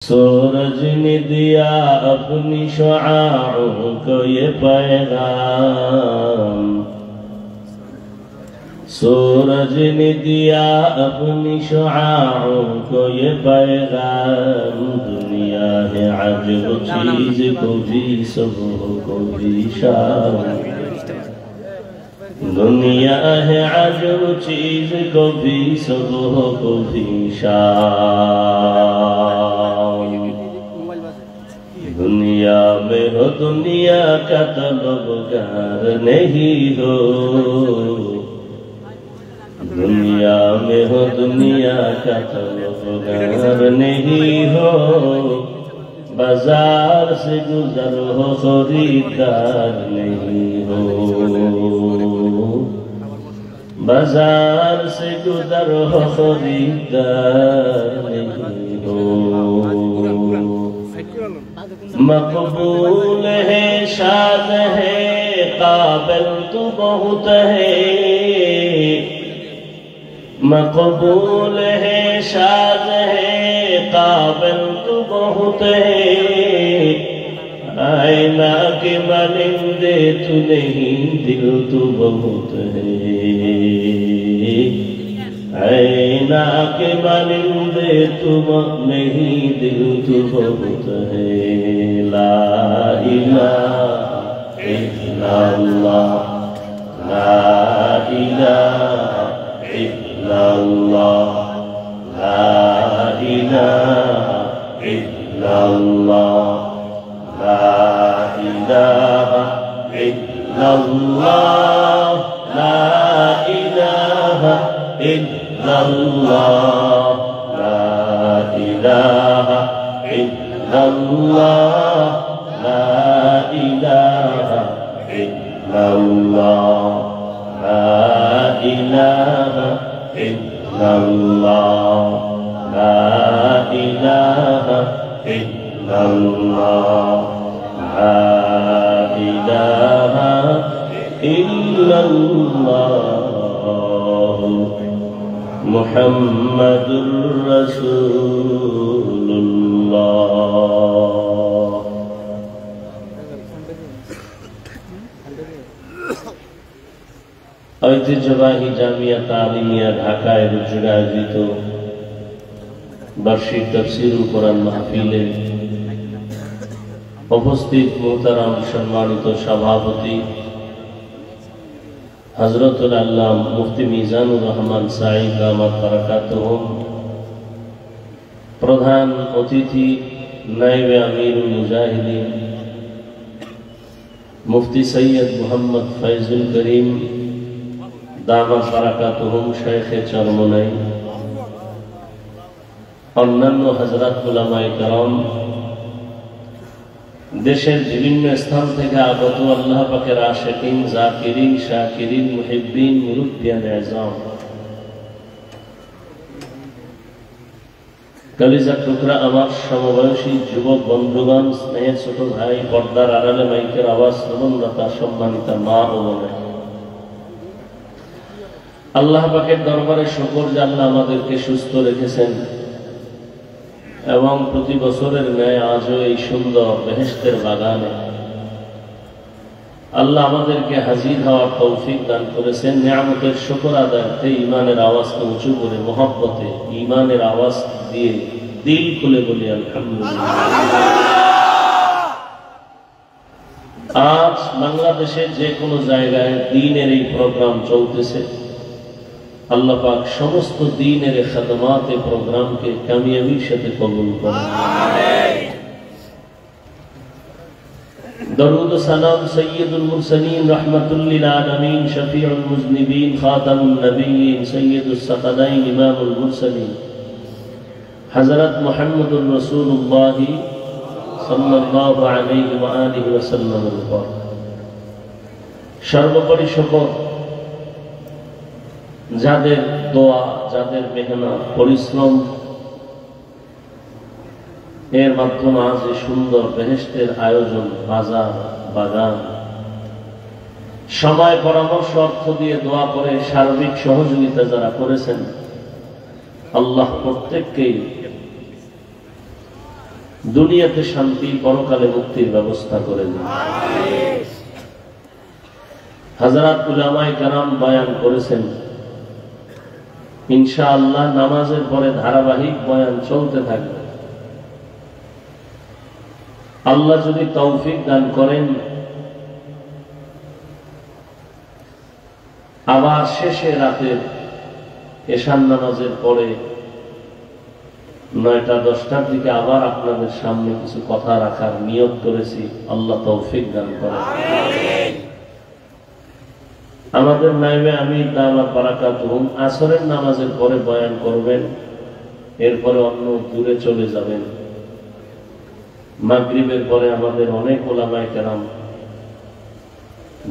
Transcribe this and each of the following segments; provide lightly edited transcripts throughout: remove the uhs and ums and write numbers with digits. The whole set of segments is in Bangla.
सूरज ने दिया अपनी शुआओं को ये पैगाम, सूरज ने दिया अपनी शुआओं को ये पैगाम। दुनिया है अजब चीज, को भी सुबह को भी शाम। दुनिया है अजब चीज, को भी सुबह को भी शाम। दुनिया में हो दुनिया का तलबगार नहीं हो, दुनिया में हो दुनिया का तलबगार नहीं हो। बाजार से गुजर हो खरीदार नहीं हो, बाजार से गुजर हो खरीदार नहीं हो। मकबूल है शाद है काबिल तू बहुत है, मकबूल है शाद है काबिल तू बहुत है। आईना के मानिंदे तू नहीं दिल तू बहुत है, आईना के मानिंदे तू नहीं दिल तू बहुत है। ला इलाहा इल्लल्लाह, ला इलाहा इल्लल्लाह, ला इलाहा इल्लल्लाह, ला इलाहा इल्लल्लाह, ला इलाहा इल्लल्लाह, ला इलाहा इल्लल्लाह, ला इलाहा इल्लल्लाह, ला इलाहा इल्लल्लाह, ला इलाहा इल्लल्लाह, ला इलाहा इल्लल्लाह। मुहम्मदुर रसूलुल्लाह। ঐতিহ্যবাহী জামিয়া তালিমিয়া ঢাকায় রুজুরে আয়োজিত বার্ষিক তাফসীরুল কোরআন মাহফিলে উপস্থিত মুহতারাম সম্মানিত সভাপতি হযরতুল আল্লাহ মুফতি মিজানুর রহমান সাঈদ দামাত বারাকাতুহুম, প্রধান অতিথি নায়েবে আমিরুল মুজাহিদিন মুফতি সৈয়দ মুহাম্মদ ফয়জুল করিম দামাত বারাকাতুহুম, শেখে চরমনাই, অন্যান্য হযরত উলামায়ে কেরাম, দেশের বিভিন্ন স্থান থেকে আগত আল্লাহ পাকের আশিকিন, জাকিরিন, শাকিরিন, মুহিব্বিন, মুরব্বিয়ান আযম, কলিজার টুকরা আমার সমবয়সী যুবক বন্ধুগণ, স্নেহের ছোট ভাই, পর্দার আড়ালে মাইকের আওয়াজ শ্রবণরতা সম্মানিতা মা ও বোনেরা, আল্লাহ পাকের দরবারে শুকর যে আল্লাহ আমাদেরকে সুস্থ রেখেছেন এবং প্রতি বছরের ন্যায় আজও এই সুন্দর বেহেশতের বাগানে আল্লাহ আমাদেরকে হাজির হওয়ার তৌফিক দান করেছেন। নিয়ামতের শুকর আদায়তে ঈমানের আওয়াজকে উঁচু করে মহব্বতে ঈমানের আওয়াজ দিয়ে দিল খুলে বলি আলহামদুলিল্লাহ। আজ বাংলাদেশে যে কোনো জায়গায় দ্বীনের এই প্রোগ্রাম চলতেছে, আল্লাহ পাক সমস্ত দ্বীনের খাদমাতে প্রোগ্রামকে কামিয়াবির সাথে কবুল করেন। দরুদ ও সালাম সৈয়দুল মুরসালিন রাহমাতুল লিল আলামিন শফিউল মুজনিবিন খাতামুন নবিয়্যিন সৈয়দুস সাকালাইন ইমামুল মুরসালিন হযরত মুহাম্মদুর রাসূলুল্লাহ সাল্লাল্লাহু আলাইহি ওয়া আলিহি ওয়াসাল্লামের উপর সর্বোপরি শুকর যাদের দোয়া, যাদের মেহনত, পরিশ্রম এর মাধ্যমে আজ সুন্দর বেহেশতের আয়োজন, বাজার, বাগান, সময়, পরামর্শ, অর্থ দিয়ে দোয়া করে সার্বিক সহযোগিতা যারা করেছেন, আল্লাহ প্রত্যেককেই দুনিয়াতে শান্তি, পরকালে মুক্তির ব্যবস্থা করে দিন। হযরত উলামায়ে কেরাম বয়ান করেছেন, ইনশাআল্লাহ নামাজের পরে ধারাবাহিক বয়ান চলতে থাকবে। আল্লাহ যদি তৌফিক দান করেন, আবার শেষে রাতের এশার নামাজের পরে 9টা-10টার দিকে আবার আপনাদের সামনে কিছু কথা রাখার নিয়ত করেছি। আল্লাহ তৌফিক দান করেন। আমাদের নায়েবে আমির দামাত বারাকাতুহুম আসরের নামাজের পরে বয়ান করবেন, এরপরে অন্য দূরে চলে যাবেন। মাগরিবের পরে আমাদের অনেক উলামায়ে কেরাম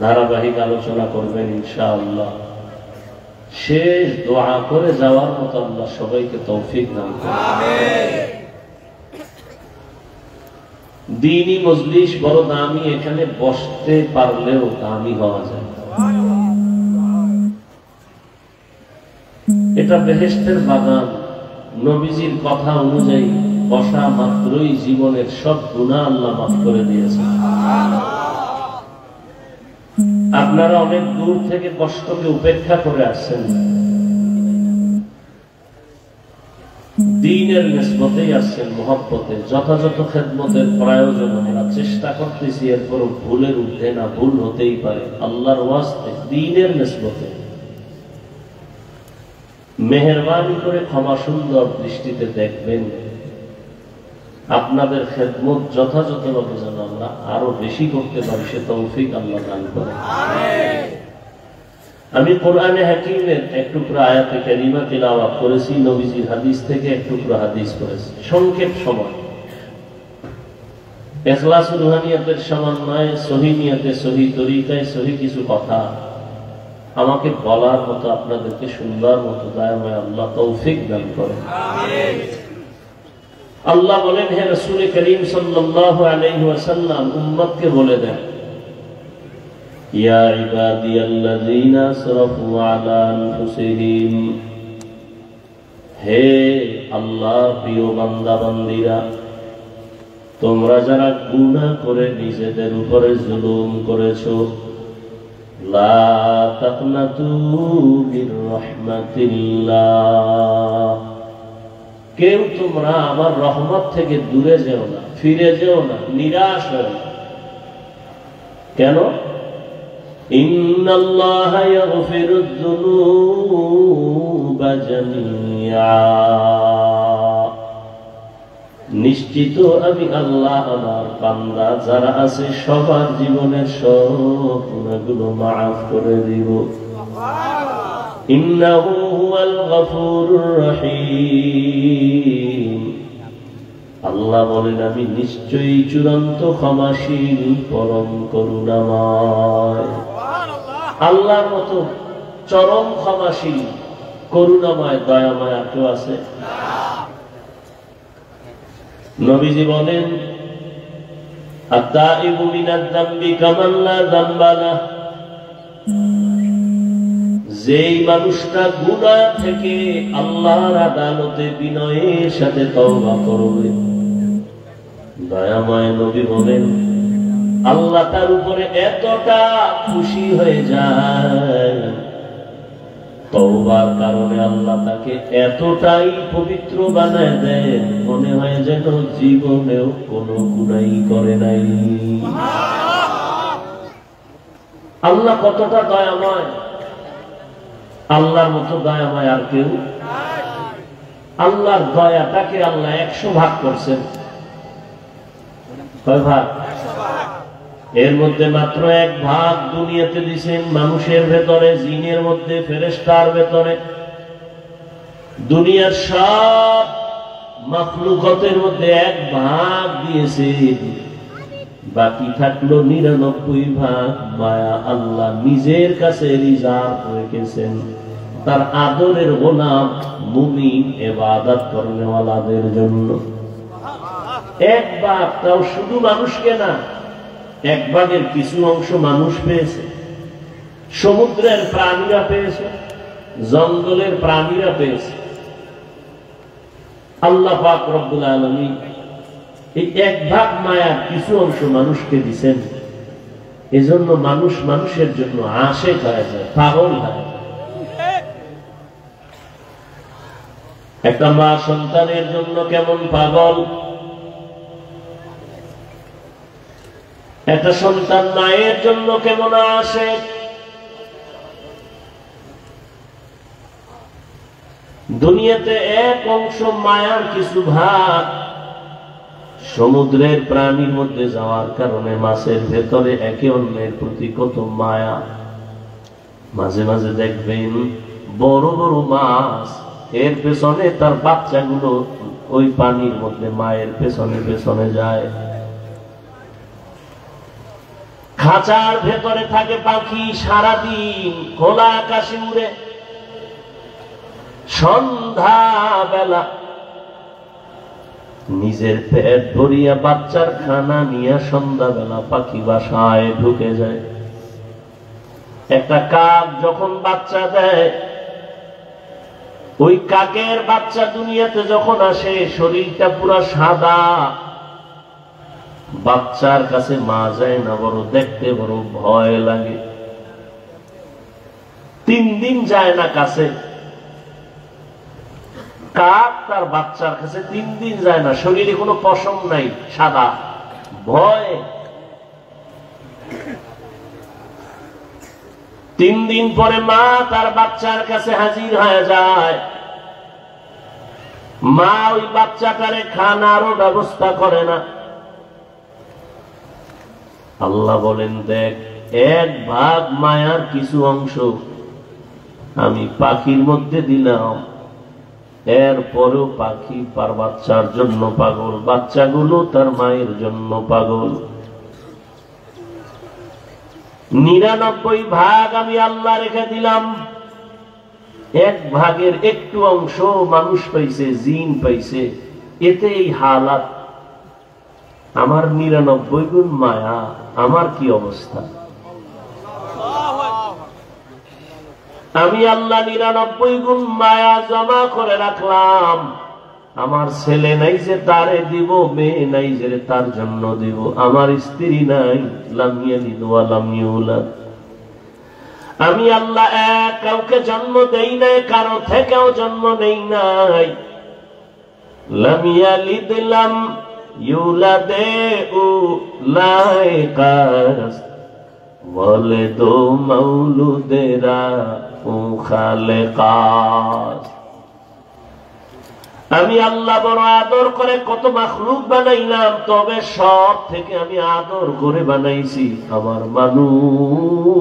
ধারাবাহিক আলোচনা করবেন ইনশাআল্লাহ। শেষ দোয়া করে যাওয়ার মতো আল্লাহ সবাইকে তৌফিক দান করুন। দ্বীনি মজলিস বড় দামি, এখানে বসতে পারলেও দামি হওয়া যায়। এটা বেহেশতের বাগান। নবীজির কথা অনুযায়ী বসা মাত্রই জীবনের সব গুনাহ আল্লাহ মাফ করে দিয়েছেন। আপনারা অনেক দূর থেকে কষ্টকে উপেক্ষা করে আসছেন, দ্বীনের নিসবতেই আসছেন, মহব্বতে। যথাযথ খেদমতের প্রয়োজন আমরা চেষ্টা করতেছি, এরপর ভুলের ঊর্ধ্বে না, ভুল হতেই পারে। আল্লাহর ওয়াস্তে দ্বীনের নিসবতে মেহেরবানি করে ক্ষমা সুন্দর দৃষ্টিতে দেখবেন। আপনাদের খেদমত যথাযথভাবে যেন আমরা আরো বেশি করতে পারি, সে তৌফিক আল্লাহ দান করেন। আমি কোরআনে হাকিমের এক টুকরা আয়াতে কারিমা তিলাওয়াত করেছি, নবীজির হাদিস থেকে এক টুকরা হাদিস করেছি। সংক্ষেপ সময়, ইখলাস রুহানিয়াতের সমন্বয়ে সহি নিয়তে, সহি তরিকায়, সহি কিছু কথা আমাকে বলার মতো, আপনাদেরকে শুনবার মতো দয়াময় আল্লাহ তৌফিক দান করেন। আল্লাহ বলেন, হে রাসূল করিম সাল্লাল্লাহু আলাইহি ওয়াসাল্লাম উম্মতকে বলে দেন, ইয়া ইবাদিয়াল্লাযীনা আসরাফু আলা আনফুসিহিম, হে আল্লাহ প্রিয় বান্দা বান্দীরা, তোমরা যারা গুনাহ করে নিজেদের উপরে জুলুম করেছো, লা তাকনাতু মির রাহমাতিল্লাহ, কেউ তোমরা আমার রহমত থেকে দূরে যেও না, ফিরে যেও না, নিরাশ হও না। কেন? ইন্নাল্লাহা ইয়াগফিরুয যুনুবা জামিআ, নিশ্চিত আমি আল্লাহ আমার বান্দা যারা আছে সবার জীবনের সব গুনাহগুলো মাফ করে দিব। ইন্নাহু হুয়াল গফুরুর রহিম, আল্লাহ বলেন আমি নিশ্চয়ই চূড়ান্ত ক্ষমাশীল, পরম করুণাময়। আল্লাহর মতো চরম ক্ষমাশীল, করুণাময়, দয়াময় আর কেউ আছে? নবীজি বলেন, আত-তাইবু মিনাদ যামবি কামান লা যামবা লাহ, যেই মানুষটা গুনাহ থেকে আল্লাহর আদালতে বিনয়ের সাথে তওবা করবে, দয়াময় নবী বলেন আল্লাহ তার উপরে এতটা খুশি হয়ে যায়, তওবার কারণে আল্লাহ তাকে এতটাই পবিত্র বানায় দেন, মনে হয় যেন জীবনেও কোনো গুনাহই করে নাই। আল্লাহ কতটা দয়াময়, আল্লাহর মতো দয়াময় আর কেউ? আল্লাহর দয়াটাকে আল্লাহ 100 ভাগ করছেন। কয় ভাগ? এর মধ্যে মাত্র 1 ভাগ দুনিয়াতে দিয়েছেন মানুষের ভেতরে, জিনের মধ্যে, ফেরেশতার ভেতরে। দুনিয়ার সব মাখলুকাতের মধ্যে 1 ভাগ দিয়েছেন, বাকি থাকলো 99 ভাগ মায়া আল্লাহ নিজের কাছে রিজার্ভ রেখেছেন তার আদরের গোলাম মুমিন ইবাদত করনেওয়ালাদের জন্য। 1 ভাগ, তাও শুধু মানুষকে না, 1 ভাগের কিছু অংশ মানুষ পেয়েছে, সমুদ্রের প্রাণীরা পেয়েছে, জঙ্গলের প্রাণীরা পেয়েছে। আল্লাহ পাক রব্বুল আলামিন এই 1 ভাগ মায়ার কিছু অংশ মানুষকে দিচ্ছেন, এজন্য মানুষ মানুষের জন্য আশেক হয়ে যায়, পাগল হয়ে যায়। একটা মা সন্তানের জন্য কেমন পাগল, একটা সন্তান মায়ের জন্য কেমন আশেক। দুনিয়াতে এক অংশ মায়ার কিছু ভাগ সমুদ্রের প্রাণীর মধ্যে যাওয়ার কারণে মাছের ভেতরে একে অন্যের প্রতি কত মায়া। মাঝে মাঝে দেখবেন বড় বড় মাছ, এর পেছনে তার বাচ্চাগুলো ওই পানির মধ্যে মায়ের পেছনে পেছনে যায়। খাঁচার ভেতরে থাকে পাখি, সারাদিন খোলা আকাশে উড়ে, সন্ধ্যা বেলা নিজের পেট ভরিয়া বাচ্চার খানা নিয়ে সন্ধ্যা বেলা পাখি বাসায় ঢুকে যায়। একটা কাক যখন বাচ্চা দেয়, ওই কাকের বাচ্চা দুনিয়াতে যখন আসে শরীরটা পুরা সাদা, বাচ্চার কাছে মা যায় না, বড় দেখতে বড় ভয় লাগে। 3 দিন যায় না কাছে, কাক তার বাচ্চার কাছে 3 দিন যায় না, শরীরে কোনো পশম নাই, সাদা, ভয়। 3 দিন পরে মা তার বাচ্চার কাছে হাজির হয়ে যায়। মা ওই বাচ্চাটারে খানারও ব্যবস্থা করে না। আল্লাহ বলেন, দেখ 1 ভাগ মায়ার কিছু অংশ আমি পাখির মধ্যে দিলাম, এরপরেও পাখি তার বাচ্চার জন্য পাগল, বাচ্চাগুলো তার মায়ের জন্য পাগল। 99 ভাগ আমি আল্লাহ রেখে দিলাম, 1 ভাগের একটু অংশ মানুষ পাইছে, জিন পাইছে, এতে এই হালাত। আমার 99 গুণ মায়া, আমার কি অবস্থা? আমি আল্লাহ 99 গুণ মায়া জমা করে রাখলাম। আমার ছেলে নাই যে তারে দিব, মেয়ে নাই যে তার জন্য দিব, আমার স্ত্রী নাই, লাম ইয়ালিদ ওয়া লাম ইউলাদ। আমি আল্লাহ এক কাউকে জন্ম দেই নাই, কারো থেকেও জন্ম নেই নাই। লাম ইয়ালিদ লাম ইউলাদে উলাইকাস ওয়ালিদু মাউলুদেরা খালেকাস। আমি আল্লাহ বড় আদর করে কত মাখলুক বানাইলাম, তবে সব থেকে আমি আদর করে বানাইছি আমার মানুষ।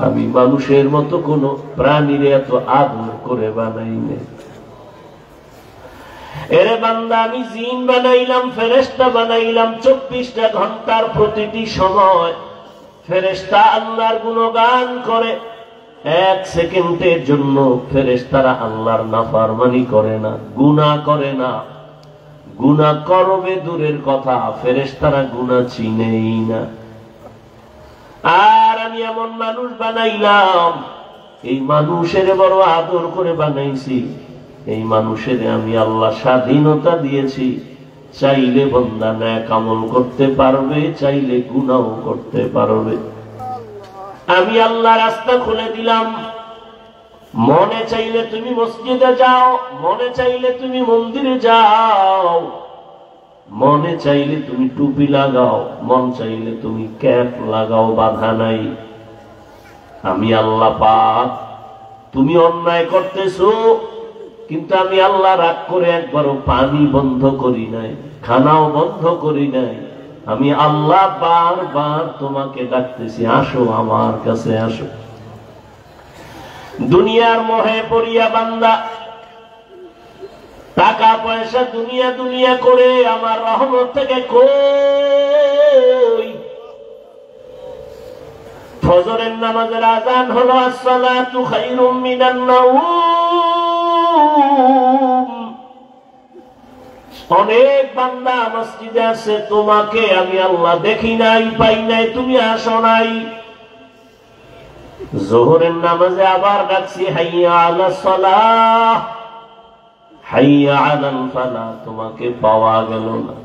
আমি মানুষের মতো কোন প্রাণীর এত আদর করে বানাই নাই। এরে বান্দা, আমি জিন বানাইলাম, ফেরেশতা বানাইলাম, 24টা ঘন্টার প্রতিটি সময় ফেরেশতা আল্লাহর গুণগান করে। 1 সেকেন্ডের জন্য ফেরেশতারা আল্লাহর নাফরমানি করে না, গুনাহ করে না। গুনাহ করবে দূরের কথা, ফেরেশতারা গুনাহ চিনেই না। আর আমি এমন মানুষ বানাইলাম, এই মানুষের বড় আদর করে বানাইছি। এই মানুষের আমি আল্লাহ স্বাধীনতা দিয়েছি, চাইলে বান্দা নেক আমল করতে পারবে, চাইলে গুনাহ করতে পারবে। আমি আল্লাহ রাস্তা খুলে দিলাম। মনে চাইলে তুমি মসজিদে যাও, মনে চাইলে তুমি মন্দিরে যাও, মনে চাইলে তুমি টুপি লাগাও, মন চাইলে তুমি ক্যাপ লাগাও, বাধা নাই। আমি আল্লাহ পাক। তুমি অন্যায় করতেছো, কিন্তু আমি আল্লাহ রাগ করে একবারও পানি বন্ধ করি নাই, খানাও বন্ধ করি নাই। আমি আল্লাহ বারবার তোমাকে ডাকতেছি, আসো আমার কাছে আসো। দুনিয়ার মোহে পড়িয়া বান্দা টাকা পয়সা দুনিয়া দুনিয়া করে আমার রহমত থেকে কই। ফজরের নামাজের আযান হলো, আসসালাতু খায়রুম মিনান নাওম। অনেক বান্দা মসজিদে আছে, তোমাকে আমি আল্লাহ দেখি নাই, পাই নাই, তুমি আসো নাই। যোহরের নামাজে আবার ডাকছি, হাইয়া আলাস সালাহ, হাইয়া আলাল ফালাহ, তোমাকে পাওয়া গেল না।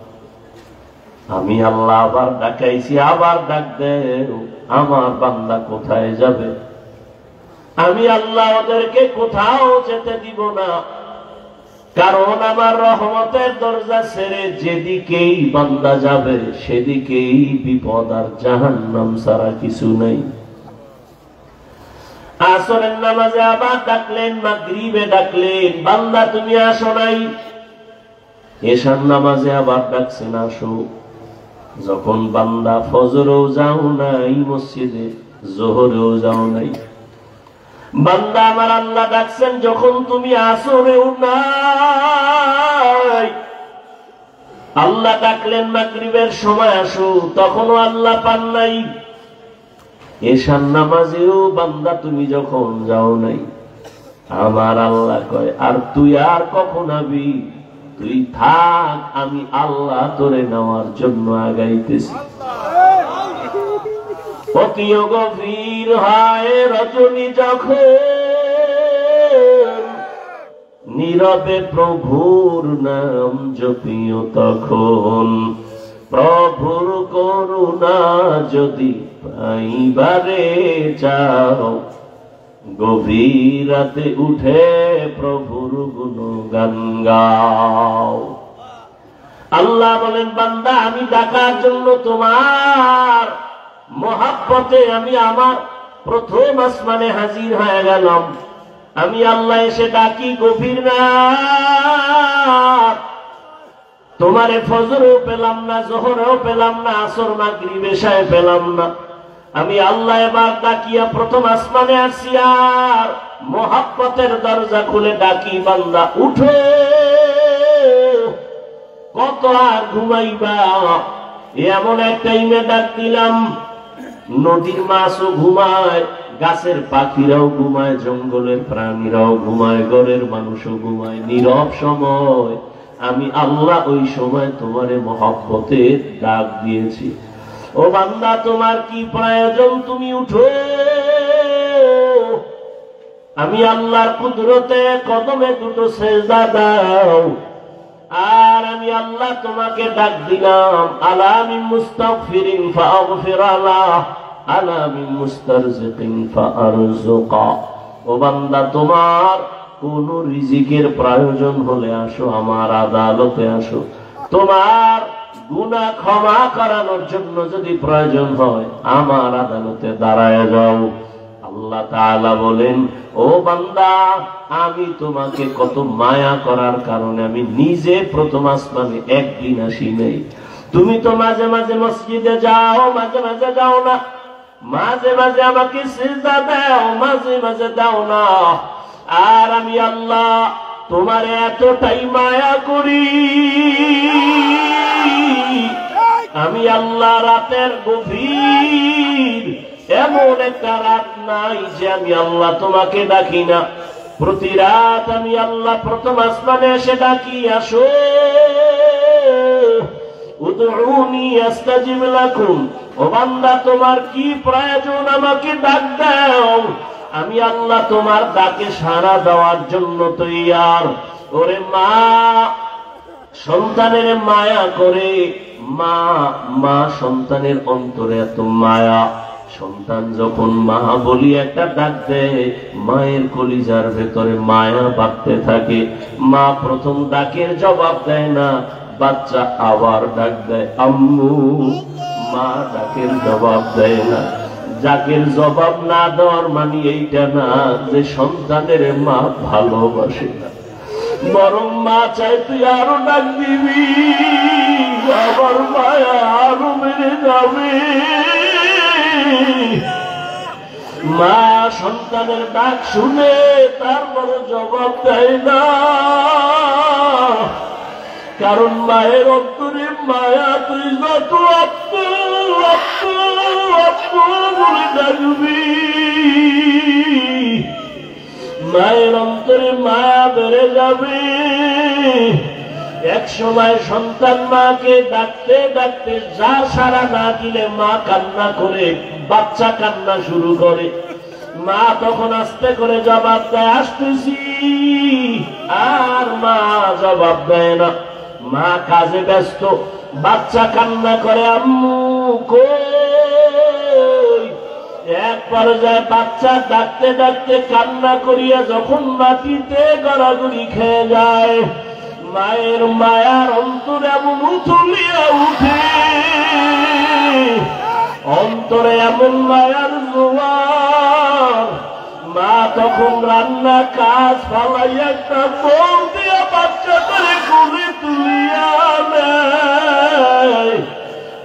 আমি আল্লাহ আবার ডাকাইছি, আবার ডাক দেও, আমার বান্দা কোথায় যাবে? আমি আল্লাহ ওদেরকে কোথাও যেতে দিব না, কারণ আমার রহমতের দরজা ছেড়ে যেদিকেই বান্দা যাবে সেদিকেই বিপদ আর জাহান্নাম ছাড়া কিছু নেই। আসরের নামাজে আবার ডাকলেন, মাগরিবে ডাকলেন, বান্দা তুমি আসো নাই। এশার নামাজে আবার ডাকছেন, আসো। যখন বান্দা ফজরেও যাও নাই মসজিদে, জোহরেও যাও নাই, বান্দা আমার আল্লাহ ডাকছেন যখন তুমি আসরেও নাই। আল্লাহ ডাকলেন মাগরিবের সময় আসো, তখনও আল্লাহ পান নাই। এশার নামাজেও বান্দা তুমি যখন যাও নাই, আমার আল্লাহ কয় আর তুই আর কখন আবি? তুই থাক, আমি আল্লাহ তোরে নেওয়ার জন্য আগাইতেছি। অতি গভীর হয় রজনী যখন, নীরবে প্রভুর নাম জপিও তখন। প্রভুর করুণা যদি পাইবারে চাও, গভীর রাতে উঠে প্রভুর গুণগান গাও। আল্লাহ বলেন, বান্দা আমি ডাকার জন্য তোমার মহাব্বতে আমি আমার প্রথম আসমানে হাজির হয়ে গেলাম। আমি আল্লাহ এসে ডাকি গভীর রাত, তোমারে ফজরেও পেলাম না, জোহরেও পেলাম না, আসর মাগরিব এশায় পেলাম না। আমি আল্লাহ এবার ডাকিয়া প্রথম আসমানে আসি আর মহাব্বতের দরজা খুলে ডাকি, বান্দা উঠো, কত আর ঘুমাইবা? এমন এক টাইমে ডাক দিলাম, নদীর মাছও ঘুমায়, গাছের পাখিরাও ঘুমায়, জঙ্গলের প্রাণীরাও ঘুমায়, ঘরের মানুষও ঘুমায়। নীরব সময় আমি আল্লাহ ওই সময় তোমারে মহব্বতে ডাক দিয়েছি। ও বান্দা, তোমার কি প্রয়োজন? তুমি উঠো, আমি আল্লাহর কুদরতে কদমে দুটো সেজদা দাও। আর আমি আল্লাহ তোমাকে ডাক দিলাম, আলা মিন মুস্তাগফিরিন ফাগফির লাহ, আলা মিন মুস্তারজিকিন ফারযুকা। ও বান্দা, তোমার কোন রিজিকের প্রয়োজন হলে আসো, আমার আদালতে আসো। তোমার গুনাহ ক্ষমা করানোর জন্য যদি প্রয়োজন হয়, আমার আদালতে দাঁড়ায় যাও। আল্লাহ তাআলা বলেন, ও বান্দা, আমি তোমাকে কত মায়া করার কারণে আমি নিজে প্রথম আসমানে একদিন আসি নাই। তুমি তো মাঝে মাঝে মসজিদে যাও, মাঝে মাঝে যাও না, মাঝে মাঝে আমাকে সিজদা দাও, মাঝে মাঝে দাও না। আর আমি আল্লাহ তোমার এতটাই মায়া করি, আমি আল্লাহ রাতের গভীর এমন একটা রাত নাই যে আমি আল্লাহ তোমাকে ডাকি না। প্রতি রাত আমি আল্লাহ প্রথম আসমানে এসে ডাকি, আসো, উদউনি আস্তাজিব লাকুম। ও বান্দা, তোমার কি প্রয়োজন? আমাকে ডাক দাও, আমি আল্লাহ তোমার ডাকে সাড়া দেওয়ার জন্য তৈয়ার। ওরে মা সন্তানের মায়া করে, মা সন্তানের অন্তরে এত মায়া। সন্তান যখন মা বলি একটা ডাক দেয়, মায়ের কলিজার ভেতরে মায়া বাড়তে থাকে। মা প্রথম ডাকের জবাব দেয় না, বাচ্চা আবার ডাক দেয় আম্মু। মা ডাকের জবাব দেয় না। ডাকের জবাব না দেওয়ার মানে এইটা না যে সন্তানের মা ভালোবাসে না, বরং মা চাই তুই আরো ডাক দিবি, আবার মায়া আরো বেড়ে যাবে। মা সন্তানের ডাক শুনে তারপর জবাব দেয় না, কারণ মায়ের অন্তরে মায়া। তুই যত আপু আপু আপু বলে ডাকবি, মায়ের অন্তরে মায়া বেড়ে যাবে। এক সময় সন্তান মাকে ডাকতে ডাকতে যা সাড়া না দিলে মা কান্না করে, বাচ্চা কান্না শুরু করে। মা তখন আস্তে করে জবাব দেয়, আসতেছি। আর মা জবাব দেয় না। মা কাজে ব্যস্ত, বাচ্চা কান্না করে আম্মু কই। এক পর্যায়ে বাচ্চা ডাকতে ডাকতে কান্না করিয়া যখন মাটিতে গড়াগড়ি খেয়ে যায়, মায়ের মায়ার অন্তরে এমন উথলিয়া উঠে, অন্তরে এমন মায়ার জোয়ার। মা তখন রান্না কাজ ফালাইয়া একটা বল দিয়া বাচ্চাটারে কোলে তুলিয়া নেয়,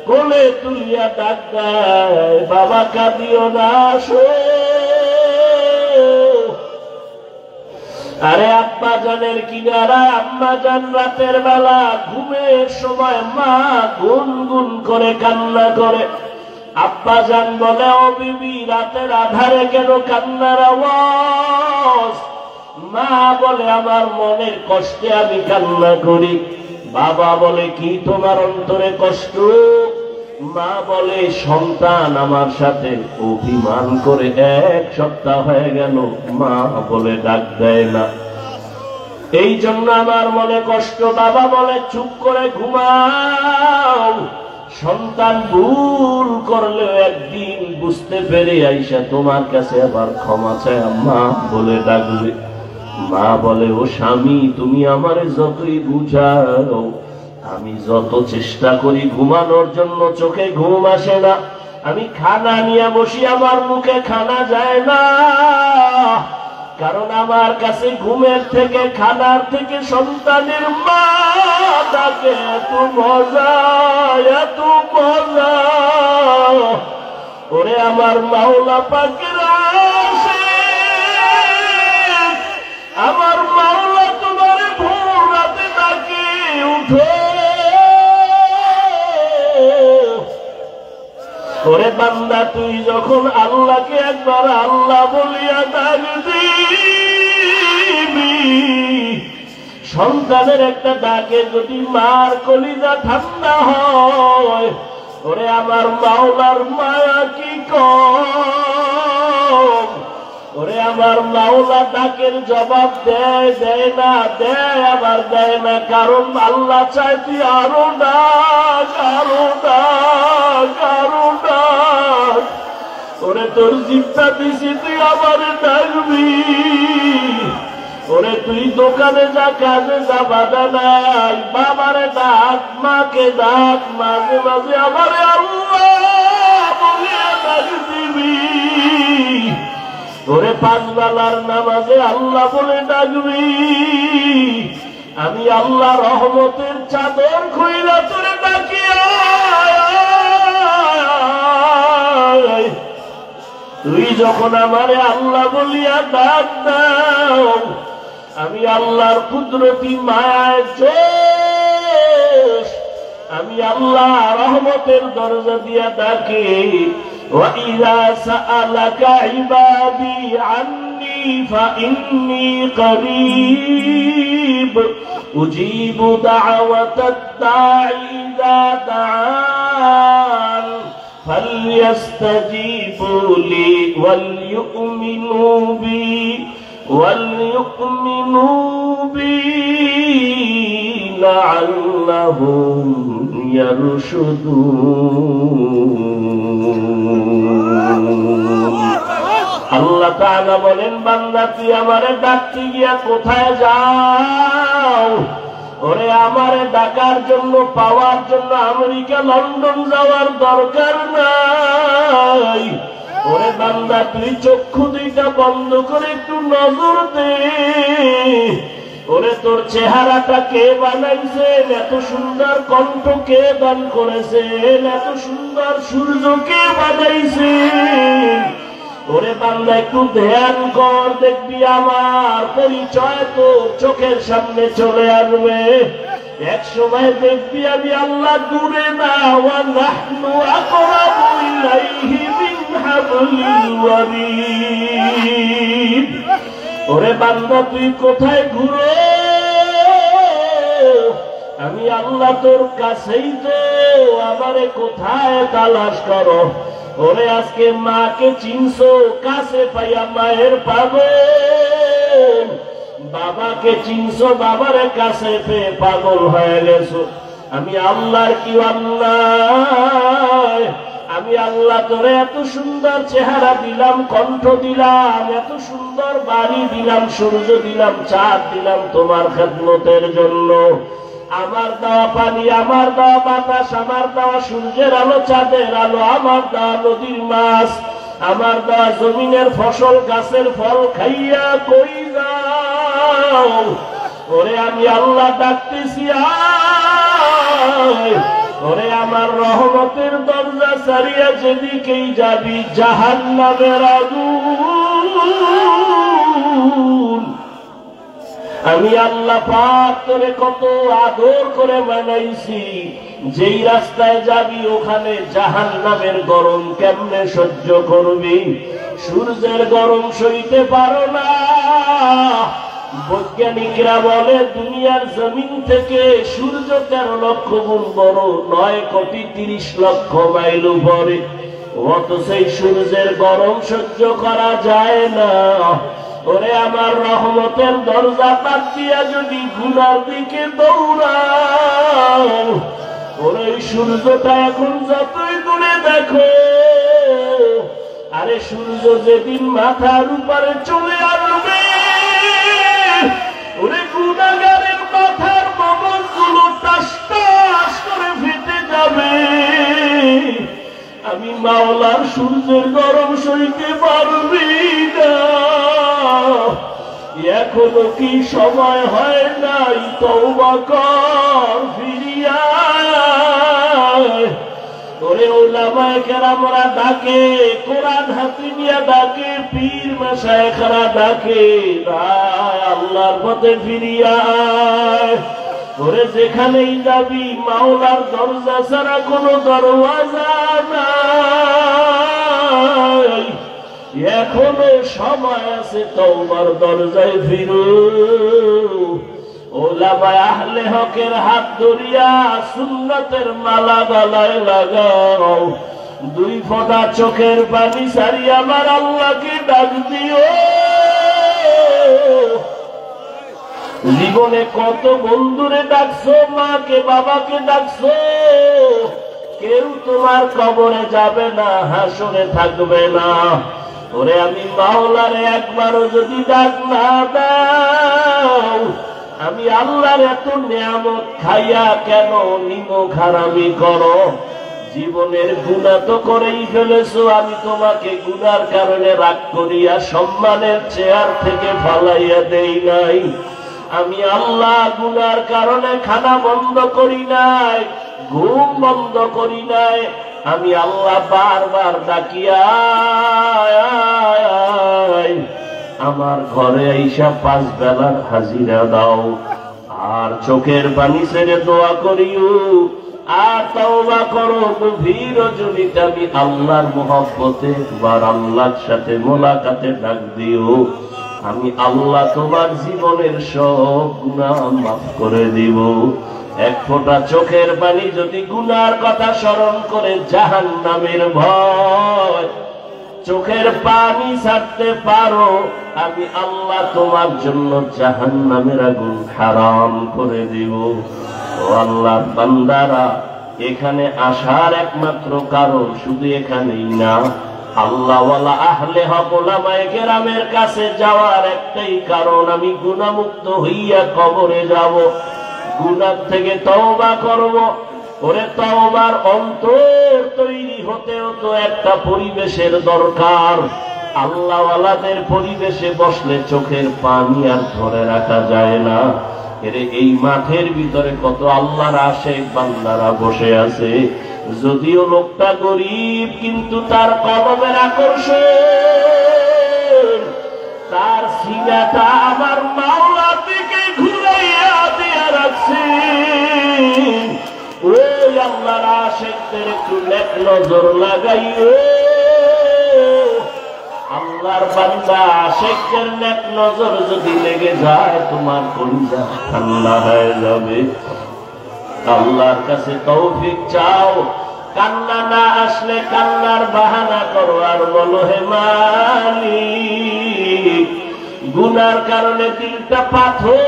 কোলে তুলিয়া ডাক দেয়, বাবা কাঁদিও না, আসো। আরে আব্বা জানের কিনারায় আম্মা জান রাতের বেলা ঘুমের সময় মা গুনগুন করে কান্না করে। আব্বা জান বলে, ও বিবি রাতের আধারে কেন কান্নার আওয়াজ? মা বলে, আমার মনের কষ্টে আমি কান্না করি। বাবা বলে, কি তোমার অন্তরে কষ্ট? মা বলে, সন্তান আমার সাথে অভিমান করে 1 সপ্তাহ হয়ে গেল, মা বলে ডাক দেয় না, এই জন্য আমার মনে কষ্ট। বাবা বলে, চুপ করে ঘুমাও। সন্তান ভুল করলেও একদিন বুঝতে পেরে আইসা তোমার কাছে আবার ক্ষমা চায়, মা বলে ডাকবে। মা বলে, ও স্বামী, তুমি আমারে যতই বুঝাও, আমি যত চেষ্টা করি ঘুমানোর জন্য চোখে ঘুম আসে না। আমি খানা নিয়ে বসি, আমার মুখে খানা যায় না, কারণ আমার কাছে ঘুমের থেকে খানার থেকে সন্তানের মা ডাকে এত মজা, এত মজা। ওরে আমার মাওলা পাকের আশিক, আমার মাওলা তোমার ভোর রাতে ডাকে, উঠো। ওরে বান্দা, তুই যখন আল্লাহকে একবার আল্লাহ বলিয়া ডাক দিবি, সন্তানের একটা ডাকে যদি মার কলিজা ঠান্ডা হয়, ওরে আমার মাওলার মায়া কি কম। ওরে আমার মাওলা ডাকের জবাব দেয়, দেয় না, দেয় আবার দেয় না, কারণ আল্লাহ চায় তুই আরো ডাক, আরো ডাক, আরো ডাক। ওরে তোর জিব্বা দিছি, তুই আবার ডাকবি। ওরে তুই দোকানে যা, কাজে যা, বাধা নাই, বাবারে ডাক, মাকে ডাক, মাঝে মাঝে আমারে আল্লাহ বলিয়া ডাক দিবি। ওরে 5 বেলার নামাজে আল্লাহ বলে ডাকবি। আমি আল্লাহ রহমতের চাদর খুইলা তোরে ডাকি, তুই যখন আমারে আল্লাহ বলিয়া ডাক দাও, আমি আল্লাহর কুদরতি মায়ায় জোশ, আমি আল্লাহ রহমতের দরজা দিয়া ডাকি। وَإِذَا سَأَلَكَ عِبَادِي عَنِّي فَإِنِّي قَرِيبٌ أُجِيبُ دَعْوَةَ الدَّاعِ إِذَا دَعَانِ فَلْيَسْتَجِيبُوا لِي وَلْيُؤْمِنُوا بِي لَعَلَّهُمْ আল্লাহ তাআলা বলেন, বান্দা তুই আমারে ডাকতে গিয়া কোথায় যাও? ওরে আমারে ডাকার জন্য, পাওয়ার জন্য আমেরিকা, লন্ডন যাওয়ার দরকার নাই। ওরে বান্দা, তুই চক্ষু দুইটা বন্ধ করে একটু নজর দে। ওরে তোর চেহারাটা কে বানাইছেন? এত সুন্দর কণ্ঠ কে দান করেছেন? এত সুন্দর সূর্য কে বানাইছেন? ওরে বান্দা, একটু ধ্যান কর, দেখবি আমার পরিচয় তোর চোখের সামনে চলে আসবে। এক সময় দেখবি আমি আল্লাহ দূরে না, ওয়া নাহনু আকরাবু ইলাইহি মিন হাবলিল ওয়ারিদ। ওরে বান্দা, তুই কোথায় ঘুরো? আমি আল্লাহ তোর কাছেই তো, আমারে কোথায় তালাশ করো? ওরে আজকে মাকে চিনছো, কাছে পাইয়া মায়ের পাগল। বাবাকে চিনছো, বাবার কাছে পেয়ে পাগল হয়ে গেছো। আমি আল্লাহর কি অন্যায়? আমি আল্লাহ তোরে এত সুন্দর চেহারা দিলাম, কণ্ঠ দিলাম, এত সুন্দর বাড়ি দিলাম, সূর্য দিলাম, চাঁদ দিলাম তোমার খেদমতের জন্য। আমার দেওয়া পানি, আমার দেওয়া বাতাস, আমার দেওয়া সূর্যের আলো, চাঁদের আলো, আমার দেওয়া নদীর মাছ, আমার দেওয়া জমিনের ফসল, গাছের ফল খাইয়া কই যাও? ওরে আমি আল্লাহ ডাকতেছি, আয়। ওরে আমার রহমতের দরজা ছাড়িয়া যেদিকেই যাবি জাহান্নামের আগুন। আমি আল্লাহ পাক তোরে কত আদর করে বানাইছি, যেই রাস্তায় যাবি ওখানে জাহান্নামের গরম কেমনে সহ্য করবি? সূর্যের গরম সইতে পারো না। বৈজ্ঞানিকরা বলে দুনিয়ার জমিন থেকে সূর্য 13 লক্ষ গুণ বড়, 9,30,00,000 মাইল উপরে। অত সেই সূর্যের গরম সহ্য করা যায় না। ওরে আমার রহমতের দরজা পাক দিয়া যদি গুনার দিকে দৌড়াও, ওরে সূর্যটা এখন যতই দূরে দেখো, আরে সূর্য যেদিন মাথার উপরে চলে আসবে, ওরে গুনাহগারের মাথার মগজগুলো টাস টাস করে ফেটে যাবে। আমি মাওলার সূর্যের গরম সইতে পারবি না। এখনো কি সময় হয় নাই? তওবা কর, ফিরিয়া আয়। ওরে উলামায়ে কেরামরা ডাকে, কোরআন হাতে নিয়ে ডাকে, পীর মাশায়েখরা ডাকে, আল্লাহর পথে ফিরিয়া আয়। ওরে যেখানেই যাবি মাওলার দরজা ছাড়া কোনো দরওয়াজা নাই। এখনো সময় আছে, তওবার দরজায় ফিরো। ওলামায়ে আহলে হকের হাত ধরিয়া সুন্নতের মালা গলায় লাগাও। 2 ফোঁটা চোখের পানি ছাড়িয়া আমার আল্লাহকে ডাক দিও। জীবনে কত বন্ধুরে ডাকছো, মাকে বাবাকে ডাকছো, কেউ তোমার কবরে যাবে না, হাসরে থাকবে না। ওরে আমি মাওলারে একবারও যদি ডাক না দাও, আমি আল্লাহর এত নিয়ামত খাইয়া কেন নিমক হারামি করো? জীবনের গুনাহ তো করেই ফেলেছো, আমি তোমাকে গুনার কারণে রাগ করিয়া সম্মানের চেয়ার থেকে ফালাইয়া দেই নাই। আমি আল্লাহ গুনার কারণে খানা বন্ধ করি নাই, ঘুম বন্ধ করি নাই। আমি আল্লাহ বারবার ডাকিয়া আমার ঘরে আইসা 5 বেলার হাজিরা দাও। আর চোখের পানি ছেড়ে দোয়া করিও, আর তওবা করো। গভীর রজনীতে আমি আল্লাহর মহব্বতে বার আল্লাহর সাথে মোলাকাতে ডাক দিও। আমি আল্লাহ তোমার জীবনের সব গুনাহ মাফ করে দিব। 1 ফোঁটা চোখের পানি যদি গুনার কথা স্মরণ করে জাহান্নামের ভয় চোখের পানি ছাড়তে পারো, আমি আল্লাহ তোমার জন্য জাহান্নামের আগুন হারাম করে দিব। ও আল্লাহর বান্দারা, এখানে আসার একমাত্র কারণ শুধু এখানেই না, আল্লাহওয়ালা আহলে হক ওলামায়ে কেরামের কাছে যাওয়ার একটাই কারণ, আমি গুনাহমুক্ত হইয়া কবরে যাব, গুনাহ থেকে তওবা করব। ওরে তওবার অন্তর তৈরি হতেও তো একটা পরিবেশের দরকার। আল্লাহওয়ালাদের পরিবেশে বসলে চোখের পানি আর ধরে রাখা যায় না। এরে এই মাঠের ভিতরে কত আল্লাহর আশিক বান্দারা বসে আছে, যদিও লোকটা গরিব, কিন্তু তার কলমের আকর্ষণ, তার সিনাটা আমার মাওলার দিকে ঘুরাইয়া দিয়া রাখছে। ওই আল্লাহর আশিকদের একটু নেক নজর লাগাইও। আল্লাহর বান্দা আশিকদের নেক নজর যদি লেগে যায়, তোমার কলিজা ঠান্ডা হয়ে যাবে। আল্লাহর কাছে তৌফিক চাও। কান্না না আসলে কান্নার বাহানা করো আর বলো, হে মালিক গুনার কারণে দিলটা পাথর,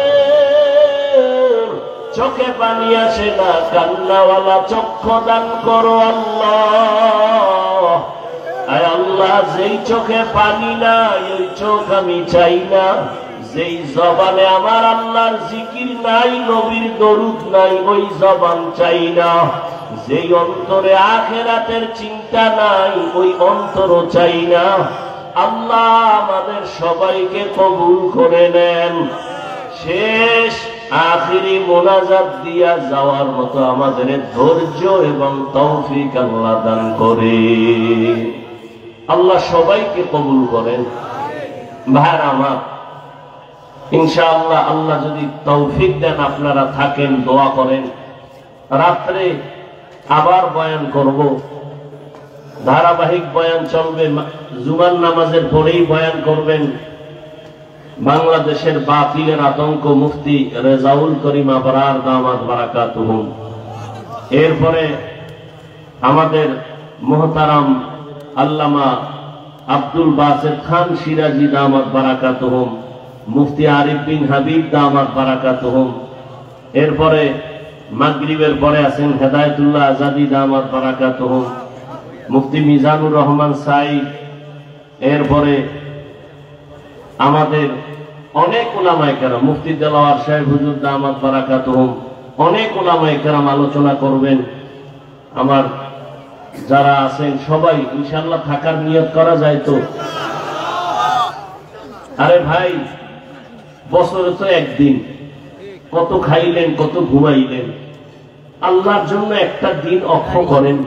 চোখে পানি আসে না, কান্নাওয়ালা চক্ষু দান করো আল্লাহ। আয় আল্লাহ, যেই চোখে পানি নাই ওই চোখ আমি চাই না, যেই জবানে আমার আল্লাহর জিকির নাই, নবীর দরুদ নাই, ওই জবান চাই না। যেই অন্তরে আখিরাতের চিন্তা নাই ওই অন্তরও চাই না। আল্লাহ আমাদের সবাইকে কবুল করে নেন। শেষ আখিরি মোনাজাত দিয়া যাওয়ার মতো আমাদের ধৈর্য এবং তৌফিক আল্লাহ দান করে। আল্লাহ সবাইকে কবুল করেন। ভাইরা আমার, ইনশাআল্লাহ আল্লাহ যদি তৌফিক দেন, আপনারা থাকেন, দোয়া করেন। রাত্রে আবার বয়ান করব, ধারাবাহিক বয়ান চলবে। জুমার নামাজের পরেই বয়ান করবেন বাংলাদেশের বাতিলের আতঙ্ক মুফতি রেজাউল করিম আবরার দামাত বারাকাতুহুম। এরপরে আমাদের মুহতারাম আল্লামা আব্দুল বাসেত খান সিরাজি দামাত বারাকাতুহুম, মুফতি আরিফ বিন হাবিব দামাত বারাকাতুহুম। এরপরে মাগরিবের পরে আছেন হেদায়েতুল্লাহ আজাদি দামাত বারাকাতুহুম, মুফতি মিজানুর রহমান সাইদ। এরপরে আমাদের অনেক উলামায়ে কেরাম, মুফতি দেলাওয়ার সাহেব হুজুর দামাত বারাকাতুহুম, অনেক উলামায়ে কেরাম আলোচনা করবেন। আমার যারা আছেন সবাই ইনশাআল্লাহ থাকার নিয়ত করা যায় তো? আরে ভাই, বছরে তো একদিন, কত খাইলেন, কত ঘুমাইলেন, আল্লাহর জন্য একটা দিন অক্ষ করেন।